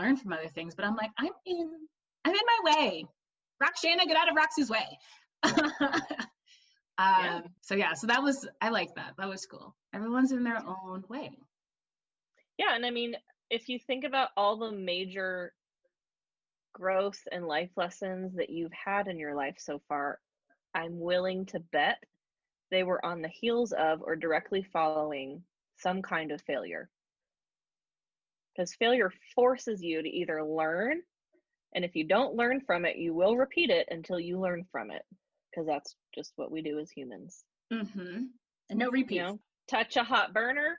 learn from other things, but I'm like, I'm in my way. Rockshana, get out of Roxy's way. So that was, I like that. That was cool. Everyone's in their own way. Yeah. And I mean, if you think about all the major growth and life lessons that you've had in your life so far, I'm willing to bet they were on the heels of or directly following some kind of failure. Because failure forces you to either learn, and if you don't learn from it, you will repeat it until you learn from it, because that's just what we do as humans. Mm-hmm. And no repeat. You know, touch a hot burner,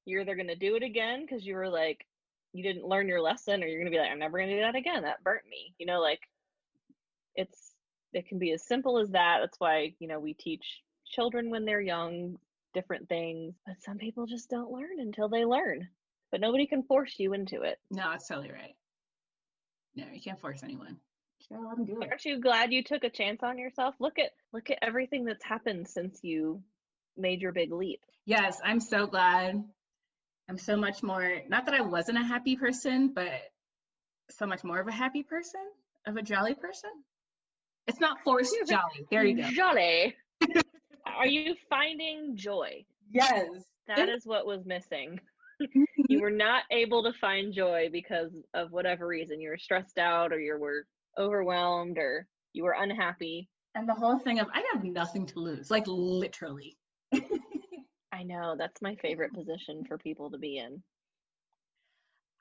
you're either going to do it again because you were like, you didn't learn your lesson, or you're going to be like, I'm never going to do that again. That burnt me. You know, like it can be as simple as that. That's why, you know, we teach children when they're young different things, but some people just don't learn until they learn. But nobody can force you into it. No, that's totally right. No, you can't force anyone. Just gotta let them do it. Aren't you glad you took a chance on yourself? Look at everything that's happened since you made your big leap. Yes, I'm so glad. I'm so much more, not that I wasn't a happy person, but so much more of a happy person, of a jolly person. It's not forced jolly. There you go. Jolly. Are you finding joy? Yes. That is what was missing. You were not able to find joy because of whatever reason. You were stressed out, or you were overwhelmed, or you were unhappy. And the whole thing of, I have nothing to lose, like literally. I know, that's my favorite position for people to be in.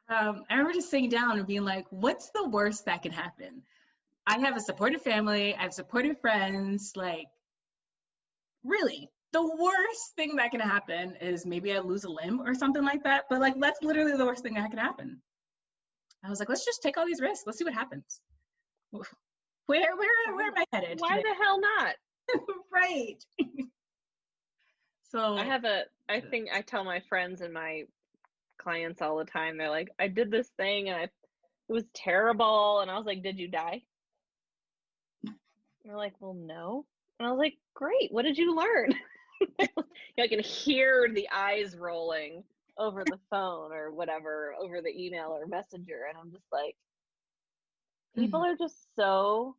I remember just sitting down and being like, what's the worst that can happen? I have a supportive family. I have supportive friends. Like, really, the worst thing that can happen is maybe I lose a limb or something like that. But like, that's literally the worst thing that can happen. I was like, let's just take all these risks. Let's see what happens. Where am I headed? Why the hell not? Right. So I think I tell my friends and my clients all the time, they're like, I did this thing and it was terrible. And I was like, did you die? And they're like, well, no. And I was like, great. What did you learn? I can hear the eyes rolling over the phone or whatever, over the email or messenger. And I'm just like, people are just so,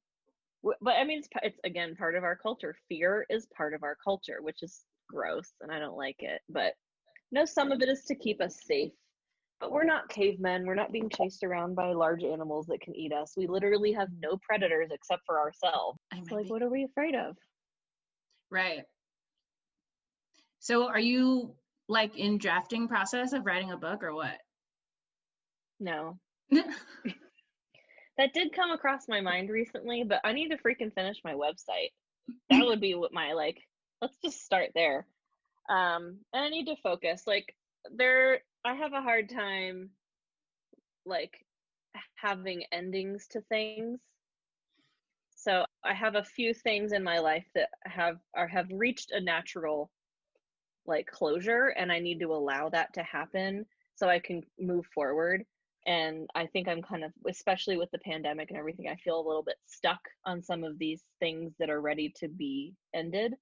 but I mean, it's again, part of our culture. Fear is part of our culture, which is gross and I don't like it. But no, some of it is to keep us safe. But we're not cavemen. We're not being chased around by large animals that can eat us. We literally have no predators except for ourselves. So like, what are we afraid of? Right. So are you like in drafting process of writing a book or what? No. That did come across my mind recently, but I need to freaking finish my website. That would be what my, like, let's just start there. And I need to focus. Like, I have a hard time, like, having endings to things. So I have a few things in my life that have reached a natural, like, closure, and I need to allow that to happen so I can move forward. And I think I'm kind of, especially with the pandemic and everything, I feel a little bit stuck on some of these things that are ready to be ended,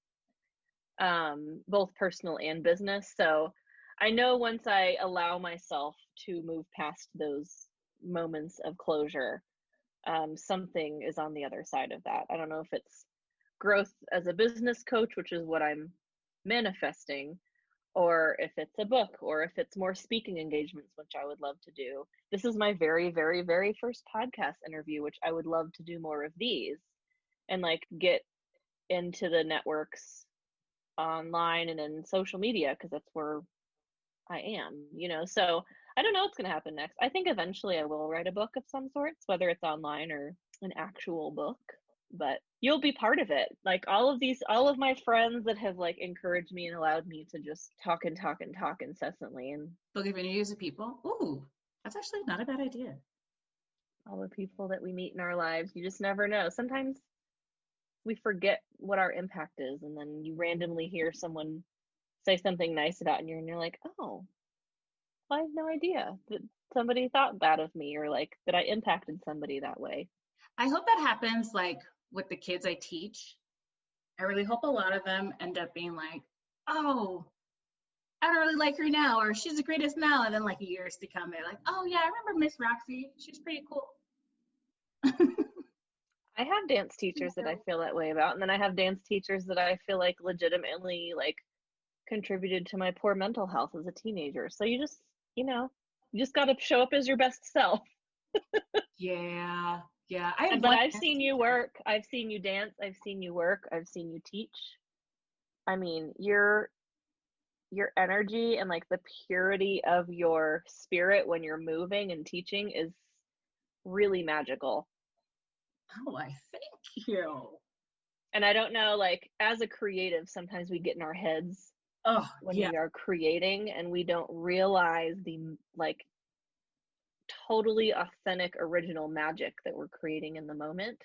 both personal and business. So I know once I allow myself to move past those moments of closure, something is on the other side of that. I don't know if it's growth as a business coach, which is what I'm manifesting, or if it's a book, or if it's more speaking engagements, which I would love to do. This is my very, very, very first podcast interview, which I would love to do more of these and like get into the networks online and in social media, because that's where I am, you know. So I don't know what's going to happen next. I think eventually I will write a book of some sorts, whether it's online or an actual book, but you'll be part of it. Like all of my friends that have like encouraged me and allowed me to just talk and talk and talk incessantly, and book of interviews with people. Ooh, that's actually not a bad idea. All the people that we meet in our lives, you just never know. Sometimes we forget what our impact is, and then you randomly hear someone say something nice about you and you're like, oh, I have no idea that somebody thought that of me, or like that I impacted somebody that way. I hope that happens like with the kids I teach. I really hope a lot of them end up being like, oh, I don't really like her now, or she's the greatest now. And then like years to come, they're like, oh yeah, I remember Miss Roxy. She's pretty cool. I have dance teachers that I feel that way about, and then I have dance teachers that I feel like legitimately like contributed to my poor mental health as a teenager. So you know, you just got to show up as your best self. Yeah. Yeah. I had But one I've dance seen you teacher. work. I've seen you dance. I've seen you work. I've seen you teach. I mean, your energy and like the purity of your spirit when you're moving and teaching is really magical. Oh, I thank you. And I don't know, like as a creative, sometimes we get in our heads Oh, when yeah. we are creating and we don't realize the like totally authentic original magic that we're creating in the moment,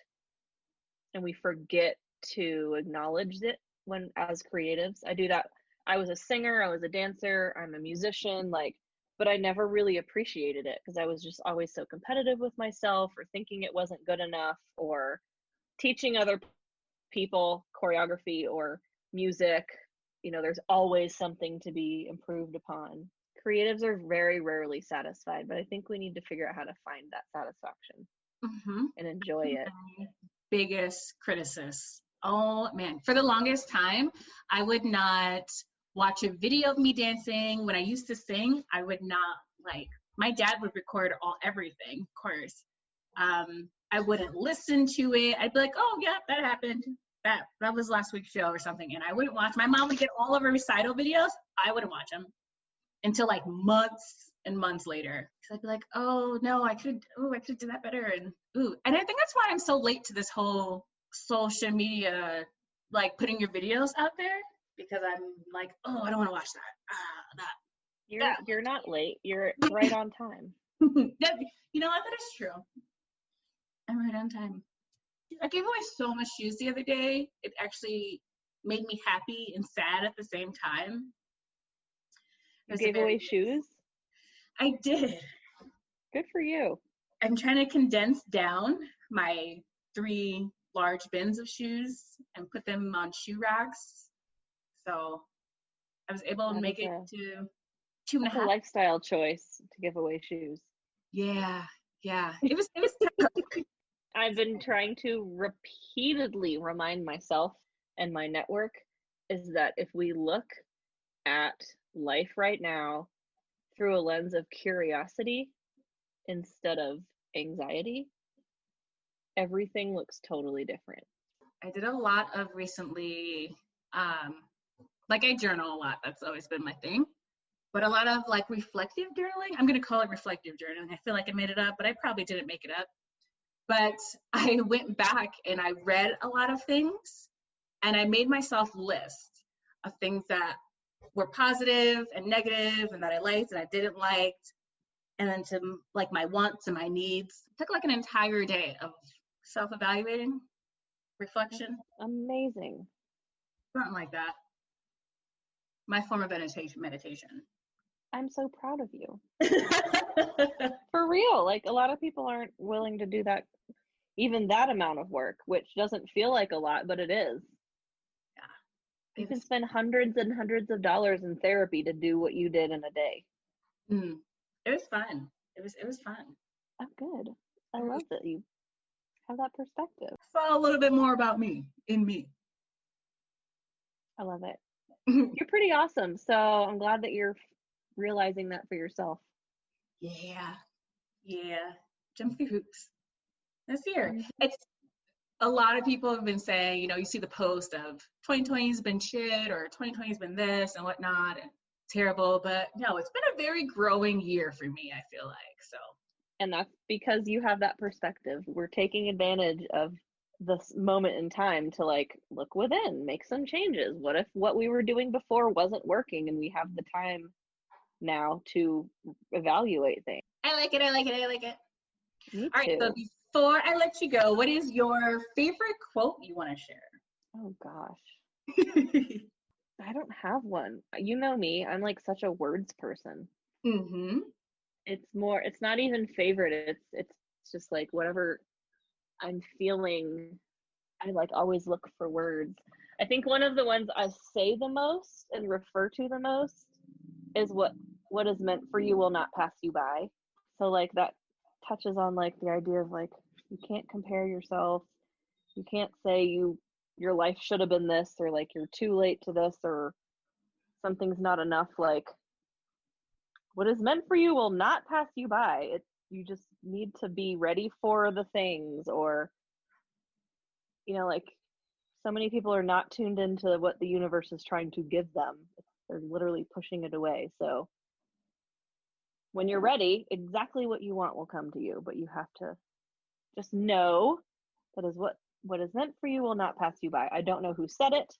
and we forget to acknowledge it when as creatives. I do that. I was a singer, I was a dancer, I'm a musician, like, but I never really appreciated it because I was just always so competitive with myself or thinking it wasn't good enough, or teaching other people choreography or music. You know, there's always something to be improved upon. Creatives are very rarely satisfied, but I think we need to figure out how to find that satisfaction Mm-hmm. and enjoy it. My biggest criticism. Oh man, for the longest time, I would not watch a video of me dancing. When I used to sing, I would not like. My dad would record everything, of course. I wouldn't listen to it. I'd be like, oh yeah, that happened. That was last week's show or something, and I wouldn't watch. My mom would get all of her recital videos. I wouldn't watch them until like months and months later. Because I'd be like, oh no, I could do that better. And I think that's why I'm so late to this whole social media, like putting your videos out there, because I'm like, oh, I don't want to watch that. You're not late. You're right on time. That, you know what? That is true. I'm right on time. I gave away so much shoes the other day. It actually made me happy and sad at the same time. It You was a gave very, away shoes? I did. Good for you. I'm trying to condense down my 3 large bins of shoes and put them on shoe racks. So I was able to That make is it a to 2 and a that's a half. lifestyle choice to give away shoes. Yeah, yeah. It was tough. I've been trying to repeatedly remind myself and my network is that if we look at life right now through a lens of curiosity instead of anxiety, everything looks totally different. I did a lot of recently, like I journal a lot. That's always been my thing. But a lot of like reflective journaling. I'm going to call it reflective journaling. I feel like I made it up, but I probably didn't make it up. But I went back and I read a lot of things, and I made myself list of things that were positive and negative and that I liked and I didn't like, and then to like my wants and my needs. It took like an entire day of self-evaluating, reflection, Amazing. something like that. My form of meditation. I'm so proud of you. For real. Like a lot of people aren't willing to do that, even that amount of work, which doesn't feel like a lot, but it is. Yeah. You can spend hundreds and hundreds of dollars in therapy to do what you did in a day. It was fun. It was fun. Oh, good. I love that you have that perspective. Saw a little bit more about me in me. I love it. You're pretty awesome. So I'm glad that you're realizing that for yourself. Yeah. Jump through hoops. This year. Mm-hmm. It's a lot of people have been saying, you see the post of 2020 has been shit or 2020 has been this and whatnot and terrible, but no, it's been a very growing year for me, I feel like. So. And that's because you have that perspective. We're taking advantage of this moment in time to like look within, make some changes. What if what we were doing before wasn't working, and we have the time now to evaluate things. I like it. Me All right, too. so before I let you go, what is your favorite quote you want to share? Oh gosh. I don't have one. You know me, I'm like such a words person. Mm-hmm. It's not even favorite. It's just like whatever I'm feeling, I like always look for words. I think one of the ones I say the most and refer to the most is what is meant for you will not pass you by. So like that touches on like the idea of like you can't compare yourself. You can't say your life should have been this, or like you're too late to this, or something's not enough. Like what is meant for you will not pass you by. You just need to be ready for the things, or like so many people are not tuned into what the universe is trying to give them. They're literally pushing it away. So when you're ready, exactly what you want will come to you, but you have to just know that is what is meant for you will not pass you by. I don't know who said it.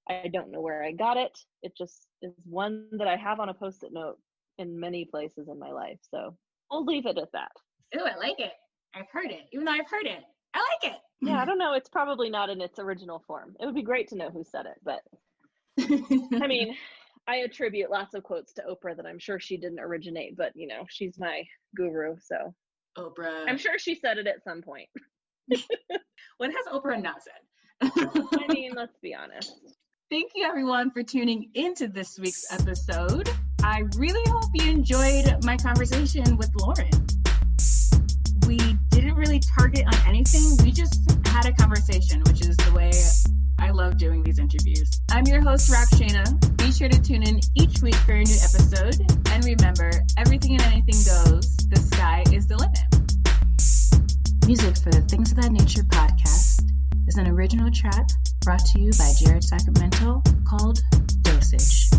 I don't know where I got it. It just is one that I have on a Post-it note in many places in my life. So we'll leave it at that. Ooh, I like it. I've heard it. Even though I've heard it, I like it. Yeah, I don't know. It's probably not in its original form. It would be great to know who said it, but I mean, I attribute lots of quotes to Oprah that I'm sure she didn't originate, but she's my guru, so Oprah. I'm sure she said it at some point. What has Oprah not said? I mean, let's be honest. Thank you everyone for tuning into this week's episode. I really hope you enjoyed my conversation with Lauren. We didn't really target on anything. We just had a conversation, which is the way I love doing these interviews. I'm your host, Rockshana. Be sure to tune in each week for a new episode. And remember, everything and anything goes. The sky is the limit. Music for the Things of That Nature podcast is an original track brought to you by Jared Sacramento called Dosage.